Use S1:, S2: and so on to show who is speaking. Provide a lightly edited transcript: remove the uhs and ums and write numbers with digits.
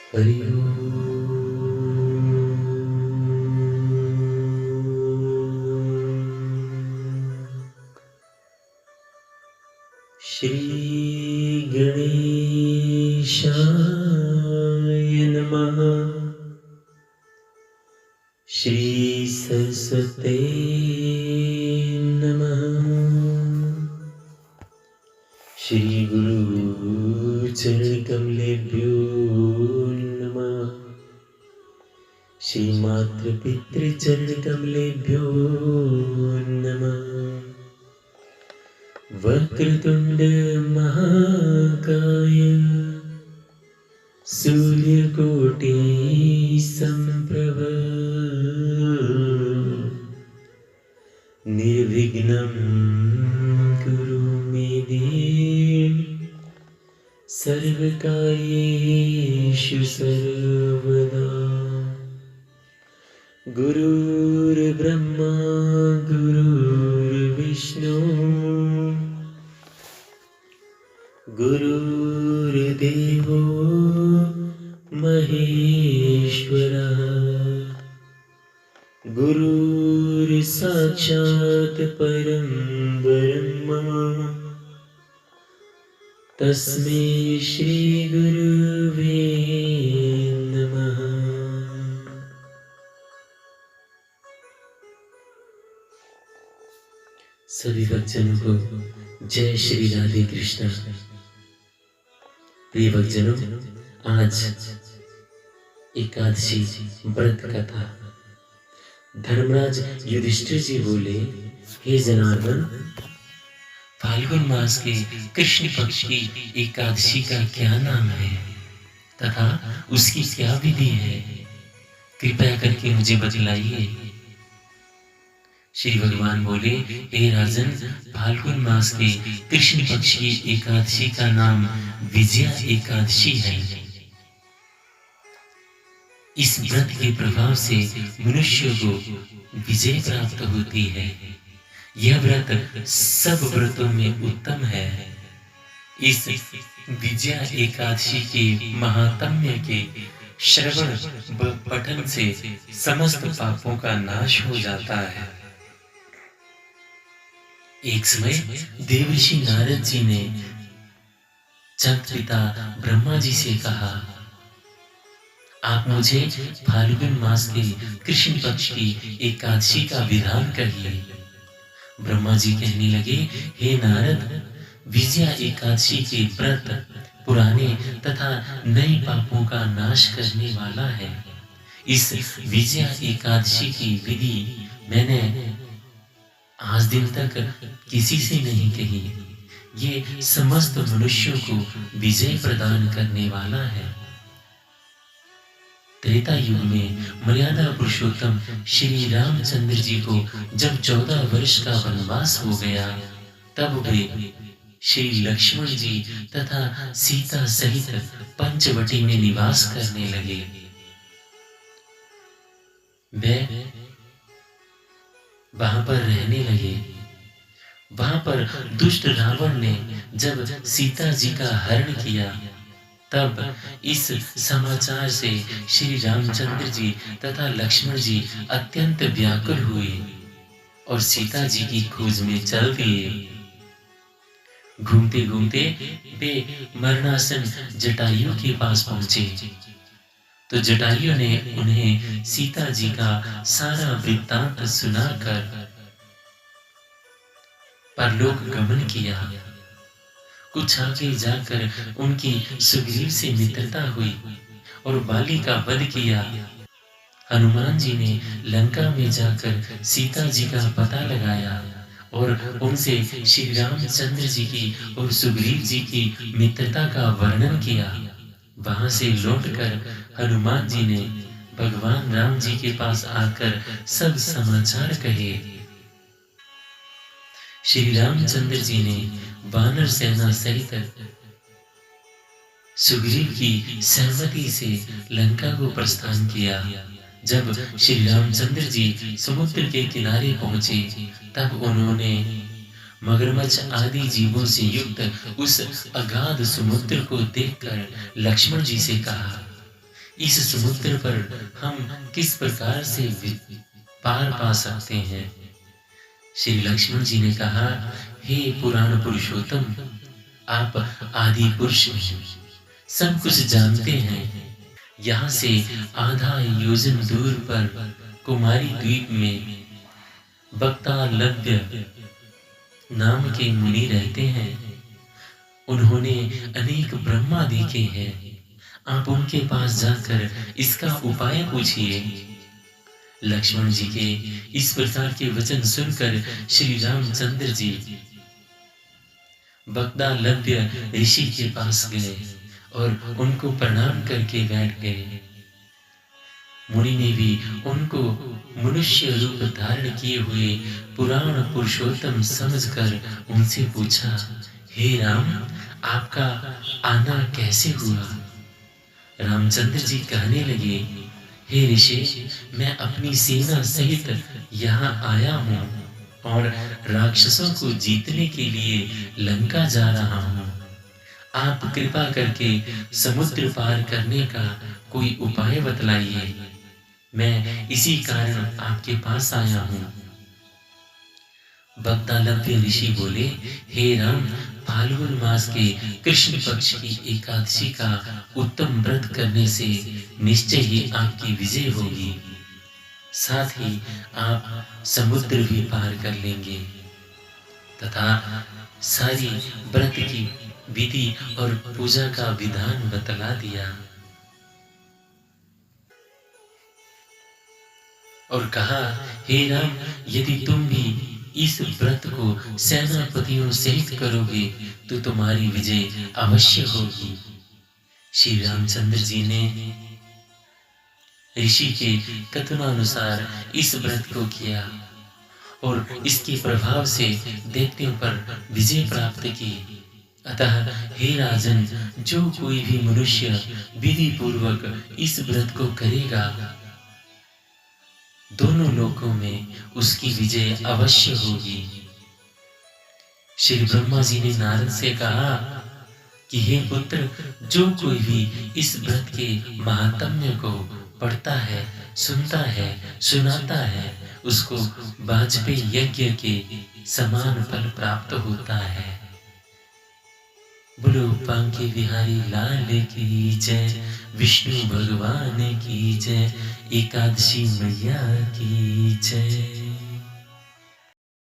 S1: हरि ओम। श्री गणेशाय नमः। श्री सरस्वते नमः। श्री गुरु चरण कमलेभ्यो नमः। श्री मातृ पितृ चरण कमलेभ्यो नमः। वक्रतुंड महाकाय सूर्यकोटि समप्रभ निर्विघ्नं कुरु मे देव सर्वकार्येषु सर्वदा। गुरुर्ब्रह्मा गुरुर्विष्णु गुरुर्देवो महेश्वरः। गुरुर्साक्षात् परं ब्रह्म तस्मै श्री गुरुवे नमः। सभी भक्तजनों को जय श्री राधे कृष्ण। प्रिय भक्तजनों, आज एकादशी व्रत कथा। धर्मराज युधिष्ठिर जी बोले, हे जनार्दन, फाल्गुन मास के कृष्ण पक्ष की एकादशी का क्या नाम है तथा उसकी क्या विधि है, कृपया करके मुझे बतलाइए। श्री भगवान बोले, हे राजन, फाल्गुन मास के कृष्ण पक्ष की एकादशी का नाम विजया एकादशी है। इस व्रत के प्रभाव से मनुष्य को विजय प्राप्त होती है। यह व्रत सब व्रतों में उत्तम है। इस विजया एकादशी के महात्म्य के श्रवण व पठन से समस्त पापों का नाश हो जाता है। एक समय देवर्षि नारद जी ने चंद्र पिता ब्रह्मा जी से कहा, आप मुझे फाल्गुन मास के कृष्ण पक्ष की एकादशी का विधान करिए। ब्रह्मा जी कहने लगे, हे नारद, विजया एकादशी के व्रत पुराने तथा नए पापों का नाश करने वाला है। इस विजया एकादशी की विधि मैंने आज दिन तक किसी से नहीं कही। ये समस्त मनुष्यों को विजय प्रदान करने वाला है। त्रेता युग में मर्यादा पुरुषोत्तम श्री रामचंद्र जी को जब 14 वर्ष का वनवास हो गया, तब वे श्री लक्ष्मण जी तथा सीता सहित पंचवटी में निवास करने लगे। वे वहां पर रहने लगे। वहां पर दुष्ट रावण ने जब सीता जी का हरण किया, तब इस समाचार से श्री रामचंद्र जी तथा लक्ष्मण जी अत्यंत व्याकुल हुए और सीता जी की खोज में चल दिए। घूमते घूमते वे मरणासन जटायु के पास पहुंचे तो जटायु ने उन्हें सीता जी का सारा वृत्तांत सुनाकर परलोक गमन किया। कुछ आगे जाकर उनकी सुग्रीव से मित्रता हुई और बाली का वध किया। हनुमान जी ने लंका में जाकर सीता जी का पता लगाया और उनसे श्री रामचंद्र जी की और सुग्रीव जी की मित्रता का वर्णन किया। वहां से लौटकर हनुमान जी ने भगवान राम जी के पास आकर सब समाचार कहे। श्री रामचंद्र जी ने वानर सेना सहित सुग्रीव की सहमति से लंका को प्रस्थान किया। जब श्री रामचंद्र जी समुद्र के किनारे पहुंचे, तब उन्होंने मगरमच्छ आदि जीवों से युक्त उस अगाध समुद्र को देखकर लक्ष्मण जी से कहा, इस समुद्र पर हम किस प्रकार से पार पा सकते हैं? श्री लक्ष्मण जी ने कहा, हे पुराण पुरुषोत्तम, आप आदि पुरुष हैं, सब कुछ जानते हैं। यहाँ से आधा योजन दूर पर कुमारी द्वीप में वक्तालव्य नाम के मुनि रहते हैं। उन्होंने अनेक ब्रह्मा देखे हैं। आप उनके पास जाकर इसका उपाय पूछिए। लक्ष्मण जी के इस प्रकार के वचन सुनकर श्री रामचंद्र जी वक्तालव्य ऋषि के पास गए और उनको प्रणाम करके बैठ गए। मुनि ने भी उनको मनुष्य रूप धारण किए हुए पुराण पुरुषोत्तम समझकर उनसे पूछा, हे राम, आपका आना कैसे हुआ? रामचंद्र जी कहने लगे, हे ऋषि, मैं अपनी सेना सहित यहाँ आया हूँ और राक्षसों को जीतने के लिए लंका जा रहा हूँ। आप कृपा करके समुद्र पार करने का कोई उपाय बतलाइए। मैं इसी कारण आपके पास आया हूँ। वक्तालव्य ऋषि बोले, हे राम, फाल्गुन मास के कृष्ण पक्ष की एकादशी का उत्तम व्रत करने से निश्चय ही आपकी विजय होगी। साथ ही आप समुद्र भी पार कर लेंगे तथा सारी व्रत की विधि और पूजा का विधान बतला दिया और कहा, हे राम, यदि तुम भी इस व्रत को सेनापतियों सहित करोगे तो तुम्हारी विजय अवश्य होगी। श्री रामचंद्र जी ने ऋषि के कथनानुसार इस व्रत को किया और इसके प्रभाव से दैत्यों पर विजय प्राप्त की। अतः हे राजन, जो कोई भी मनुष्य विधि पूर्वक इस व्रत को करेगा, दोनों लोकों में उसकी विजय अवश्य होगी। श्री ब्रह्मा जी ने नारद से कहा कि हे पुत्र, जो कोई भी इस व्रत के महात्म्य को पढ़ता है, सुनता है, सुनाता है, उसको वाजपेयी यज्ञ के समान फल प्राप्त होता है। बोलो बांके बिहारी लाल की जय, विष्णु भगवान की जय, एकादशी मैया की जय।